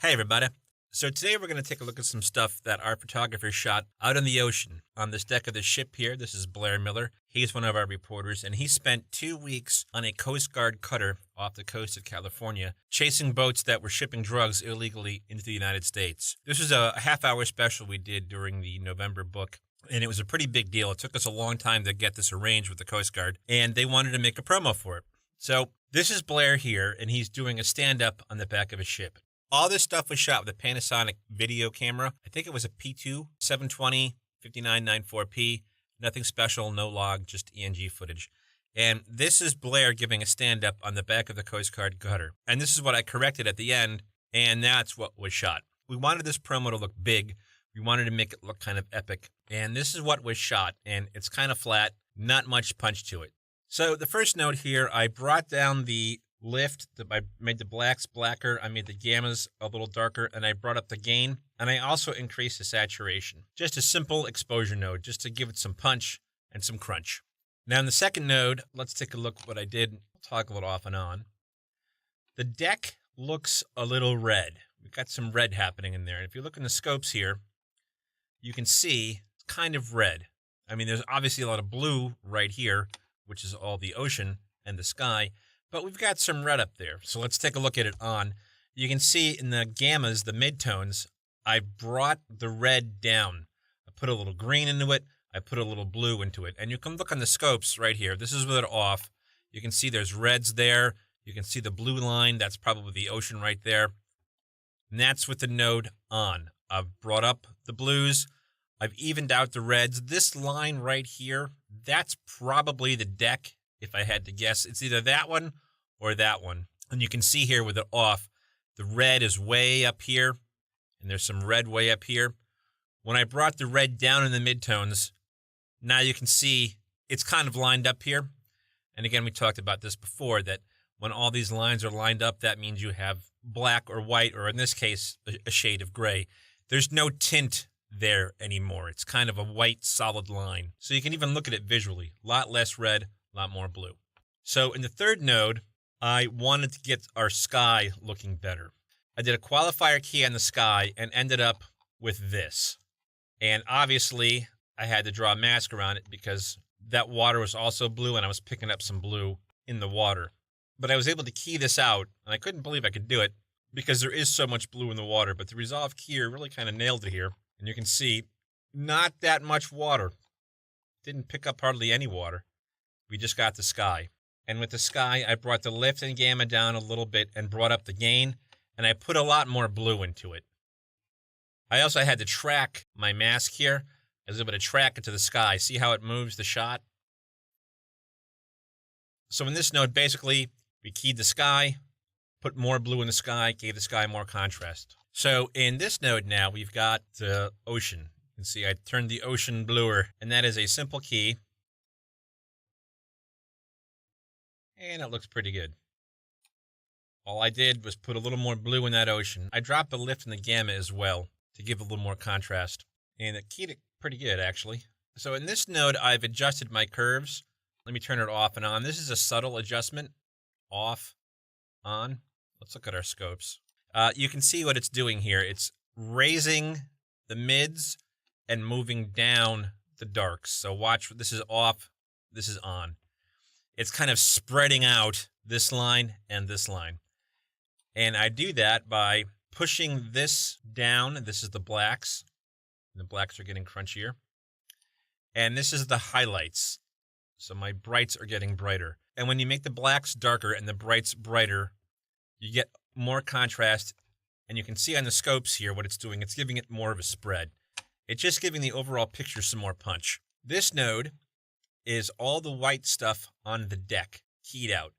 Hey, everybody. So today we're going to take a look at some stuff that our photographer shot out on the ocean on this deck of the ship here. This is Blair Miller. He's one of our reporters, and he spent 2 weeks on a Coast Guard cutter off the coast of California, chasing boats that were shipping drugs illegally into the United States. This was a half-hour special we did during the November book, and it was a pretty big deal. It took us a long time to get this arranged with the Coast Guard, and they wanted to make a promo for it. So this is Blair here, and he's doing a stand-up on the back of a ship. All this stuff was shot with a Panasonic video camera. I think it was a P2 720 5994p. Nothing special, no log, just ENG footage. And this is Blair giving a stand-up on the back of the Coast Guard cutter. And this is what I corrected at the end, and that's what was shot. We wanted this promo to look big. We wanted to make it look kind of epic. And this is what was shot, and it's kind of flat, not much punch to it. So the first note here, I brought down the lift. I made the blacks blacker, I made the gammas a little darker, and I brought up the gain, and I also increased the saturation. Just a simple exposure node, just to give it some punch and some crunch. Now in the second node, let's take a look at what I did. I'll talk a little off and on. The deck looks a little red. We've got some red happening in there. And if you look in the scopes here, you can see it's kind of red. I mean, there's obviously a lot of blue right here, which is all the ocean and the sky, but we've got some red up there. So let's take a look at it on. You can see in the gammas, the midtones, I brought the red down. I put a little green into it. I put a little blue into it. And you can look on the scopes right here. This is with it off. You can see there's reds there. You can see the blue line. That's probably the ocean right there. And that's with the node on. I've brought up the blues. I've evened out the reds. This line right here, that's probably the deck. If I had to guess, it's either that one or that one. And you can see here with it off, the red is way up here, and there's some red way up here. When I brought the red down in the midtones, now you can see it's kind of lined up here. And again, we talked about this before, that when all these lines are lined up, that means you have black or white, or in this case, a shade of gray. There's no tint there anymore. It's kind of a white, solid line. So you can even look at it visually. A lot less red, a lot more blue. So in the third node, I wanted to get our sky looking better. I did a qualifier key on the sky and ended up with this. And obviously, I had to draw a mask around it because that water was also blue and I was picking up some blue in the water. But I was able to key this out, and I couldn't believe I could do it because there is so much blue in the water. But the resolve keyer really kind of nailed it here. And you can see, not that much water. Didn't pick up hardly any water. We just got the sky. And with the sky, I brought the lift and gamma down a little bit and brought up the gain, and I put a lot more blue into it. I also had to track my mask here. I was able to track it to the sky. See how it moves the shot? So in this node, basically, we keyed the sky, put more blue in the sky, gave the sky more contrast. So in this node now, we've got the ocean. You can see I turned the ocean bluer, and that is a simple key. And it looks pretty good. All I did was put a little more blue in that ocean. I dropped the lift and the gamma as well to give a little more contrast. And it keyed it pretty good, actually. So in this node, I've adjusted my curves. Let me turn it off and on. This is a subtle adjustment. Off, on. Let's look at our scopes. You can see what it's doing here. It's raising the mids and moving down the darks. So watch, this is off, this is on. It's kind of spreading out this line and this line. And I do that by pushing this down. This is the blacks. The blacks are getting crunchier. And this is the highlights. So my brights are getting brighter. And when you make the blacks darker and the brights brighter, you get more contrast. And you can see on the scopes here what it's doing. It's giving it more of a spread. It's just giving the overall picture some more punch. This node is all the white stuff on the deck keyed out.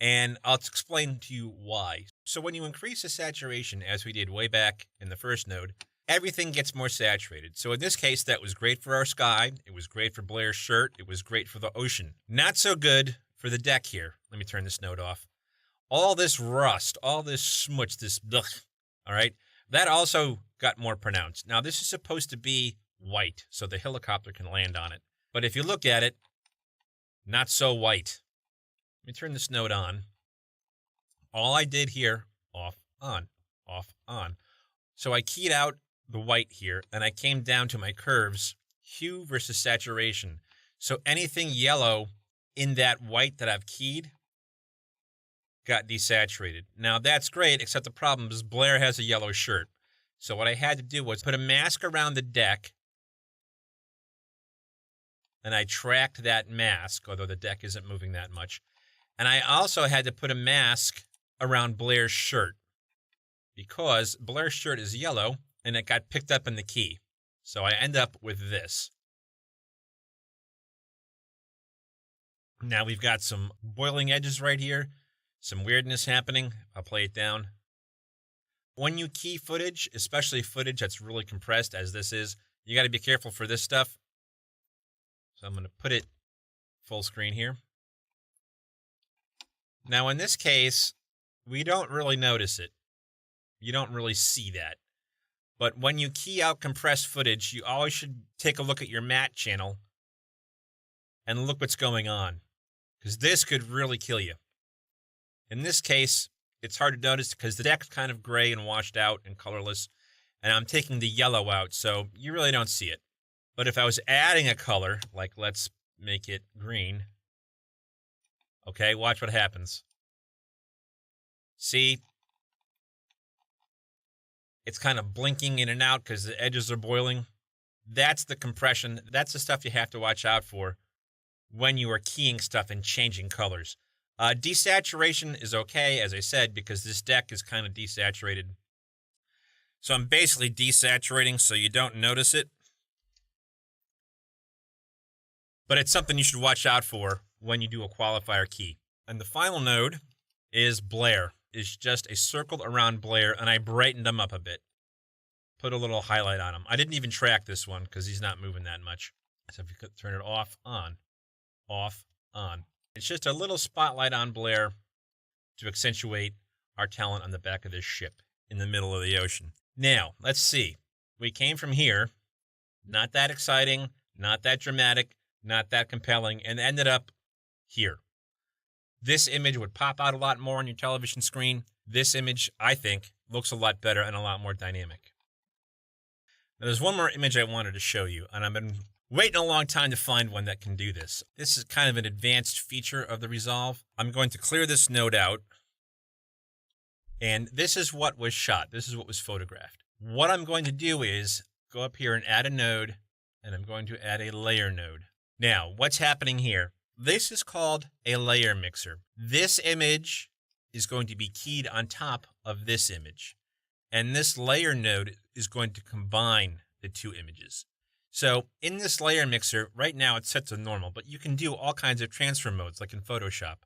And I'll explain to you why. So when you increase the saturation, as we did way back in the first node, everything gets more saturated. So in this case, that was great for our sky. It was great for Blair's shirt. It was great for the ocean. Not so good for the deck here. Let me turn this node off. All this rust, all this smuts, this blech, all right, that also got more pronounced. Now, this is supposed to be white, so the helicopter can land on it. But if you look at it, not so white. Let me turn this node on. All I did here, off, on, off, on. So I keyed out the white here, and I came down to my curves, hue versus saturation. So anything yellow in that white that I've keyed got desaturated. Now that's great, except the problem is Blair has a yellow shirt. So what I had to do was put a mask around the deck, and I tracked that mask, although the deck isn't moving that much. And I also had to put a mask around Blair's shirt, because Blair's shirt is yellow, and it got picked up in the key. So I end up with this. Now we've got some boiling edges right here, some weirdness happening. I'll play it down. When you key footage, especially footage that's really compressed, as this is, you got to be careful for this stuff. So I'm going to put it full screen here. Now in this case, we don't really notice it. You don't really see that. But when you key out compressed footage, you always should take a look at your matte channel and look what's going on, because this could really kill you. In this case, it's hard to notice because the deck's kind of gray and washed out and colorless, and I'm taking the yellow out, so you really don't see it. But if I was adding a color, like let's make it green, okay, watch what happens. See? It's kind of blinking in and out because the edges are boiling. That's the compression. That's the stuff you have to watch out for when you are keying stuff and changing colors. Desaturation is okay, as I said, because this deck is kind of desaturated. So I'm basically desaturating so you don't notice it. But it's something you should watch out for when you do a qualifier key. And the final node is Blair. Is just a circle around Blair, and I brightened him up a bit. Put a little highlight on him. I didn't even track this one because he's not moving that much. So if you could turn it off, on, off, on. It's just a little spotlight on Blair to accentuate our talent on the back of this ship in the middle of the ocean. Now, let's see. We came from here, not that exciting, not that dramatic, not that compelling, and ended up here. This image would pop out a lot more on your television screen. This image, I think, looks a lot better and a lot more dynamic. Now, there's one more image I wanted to show you, and I've been waiting a long time to find one that can do this. This is kind of an advanced feature of the Resolve. I'm going to clear this node out, and this is what was shot. This is what was photographed. What I'm going to do is go up here and add a node, and I'm going to add a layer node. Now, what's happening here? This is called a layer mixer. This image is going to be keyed on top of this image. And this layer node is going to combine the two images. So in this layer mixer, right now it's set to normal, but you can do all kinds of transfer modes like in Photoshop.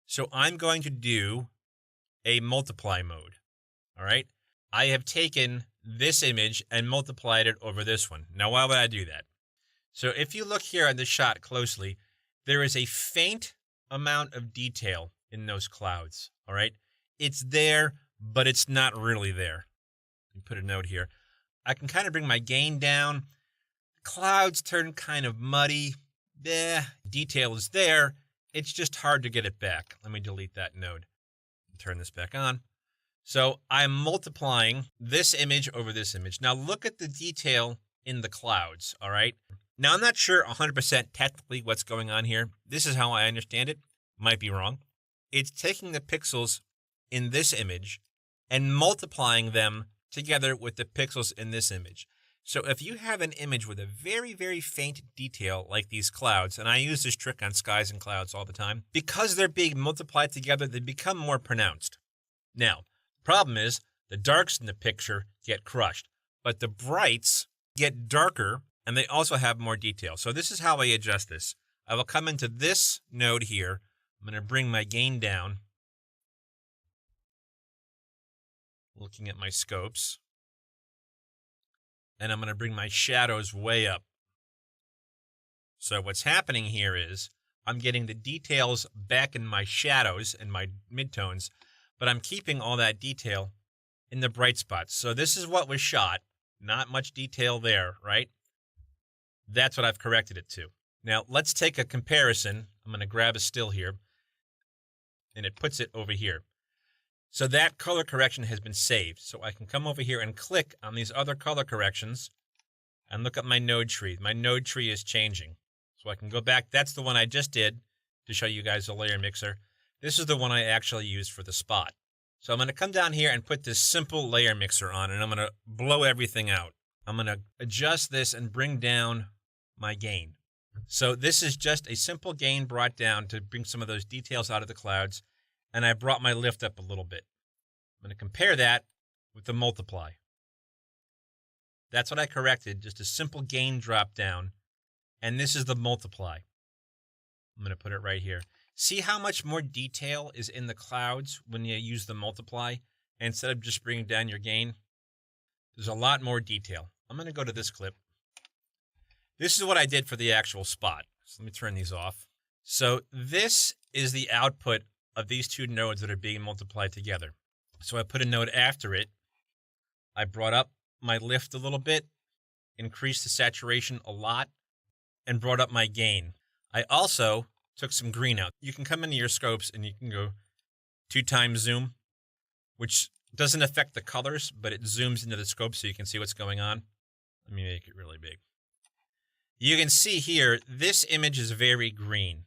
So I'm going to do a multiply mode. All right. I have taken this image and multiplied it over this one. Now, why would I do that? So if you look here on the shot closely, there is a faint amount of detail in those clouds, all right? It's there, but it's not really there. Let me put a note here. I can kind of bring my gain down. Clouds turn kind of muddy. Detail is there. It's just hard to get it back. Let me delete that node. Turn this back on. So I'm multiplying this image over this image. Now look at the detail in the clouds, all right? Now, I'm not sure 100% technically what's going on here. This is how I understand it. Might be wrong. It's taking the pixels in this image and multiplying them together with the pixels in this image. So if you have an image with a very, very faint detail like these clouds, and I use this trick on skies and clouds all the time, because they're being multiplied together, they become more pronounced. Now, the problem is the darks in the picture get crushed, but the brights get darker, and they also have more detail. So this is how I adjust this. I will come into this node here. I'm going to bring my gain down. Looking at my scopes. And I'm going to bring my shadows way up. So what's happening here is I'm getting the details back in my shadows and my midtones, but I'm keeping all that detail in the bright spots. So this is what was shot. Not much detail there, right? That's what I've corrected it to. Now, let's take a comparison. I'm going to grab a still here, and it puts it over here. So that color correction has been saved. So I can come over here and click on these other color corrections and look at my node tree. My node tree is changing. So I can go back. That's the one I just did to show you guys the layer mixer. This is the one I actually used for the spot. So I'm going to come down here and put this simple layer mixer on, and I'm going to blow everything out. I'm going to adjust this and bring down my gain. So this is just a simple gain brought down to bring some of those details out of the clouds, and I brought my lift up a little bit. I'm going to compare that with the multiply. That's what I corrected, just a simple gain drop down, and this is the multiply. I'm going to put it right here. See how much more detail is in the clouds when you use the multiply instead of just bringing down your gain? There's a lot more detail. I'm going to go to this clip. This is what I did for the actual spot. So let me turn these off. So this is the output of these two nodes that are being multiplied together. So I put a node after it. I brought up my lift a little bit, increased the saturation a lot, and brought up my gain. I also took some green out. You can come into your scopes and you can go 2x zoom, which doesn't affect the colors, but it zooms into the scope so you can see what's going on. Let me make it really big. You can see here, this image is very green.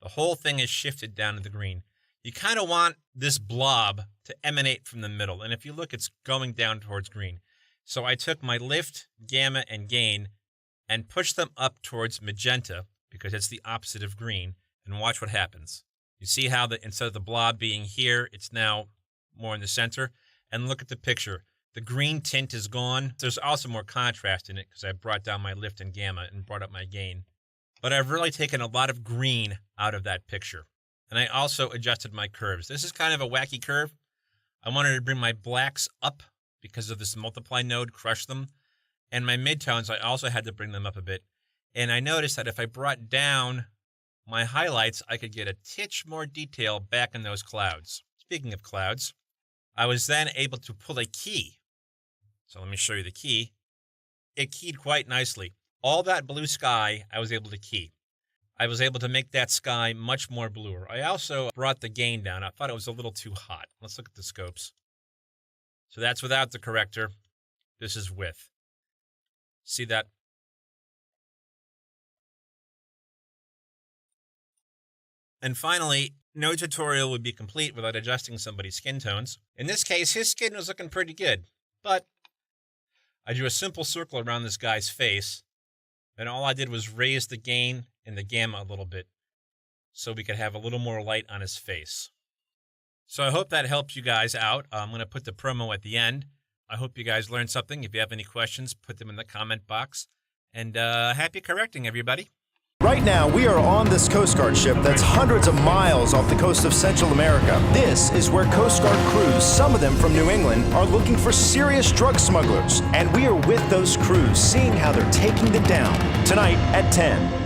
The whole thing is shifted down to the green. You kind of want this blob to emanate from the middle, and if you look, it's going down towards green. So I took my lift, gamma, and gain and pushed them up towards magenta, because it's the opposite of green, and watch what happens. You see how instead of the blob being here, it's now more in the center, and look at the picture. The green tint is gone. There's also more contrast in it because I brought down my lift and gamma and brought up my gain. But I've really taken a lot of green out of that picture. And I also adjusted my curves. This is kind of a wacky curve. I wanted to bring my blacks up because of this multiply node, crush them. And my midtones, I also had to bring them up a bit. And I noticed that if I brought down my highlights, I could get a titch more detail back in those clouds. Speaking of clouds, I was then able to pull a key. So let me show you the key. It keyed quite nicely. All that blue sky, I was able to key. I was able to make that sky much more bluer. I also brought the gain down. I thought it was a little too hot. Let's look at the scopes. So that's without the corrector. This is with. See that? And finally, no tutorial would be complete without adjusting somebody's skin tones. In this case, his skin was looking pretty good, but I drew a simple circle around this guy's face, and all I did was raise the gain and the gamma a little bit so we could have a little more light on his face. So I hope that helps you guys out. I'm going to put the promo at the end. I hope you guys learned something. If you have any questions, put them in the comment box. And happy correcting, everybody. Right now, we are on this Coast Guard ship that's hundreds of miles off the coast of Central America. This is where Coast Guard crews, some of them from New England, are looking for serious drug smugglers. And we are with those crews, seeing how they're taking them down. Tonight at 10.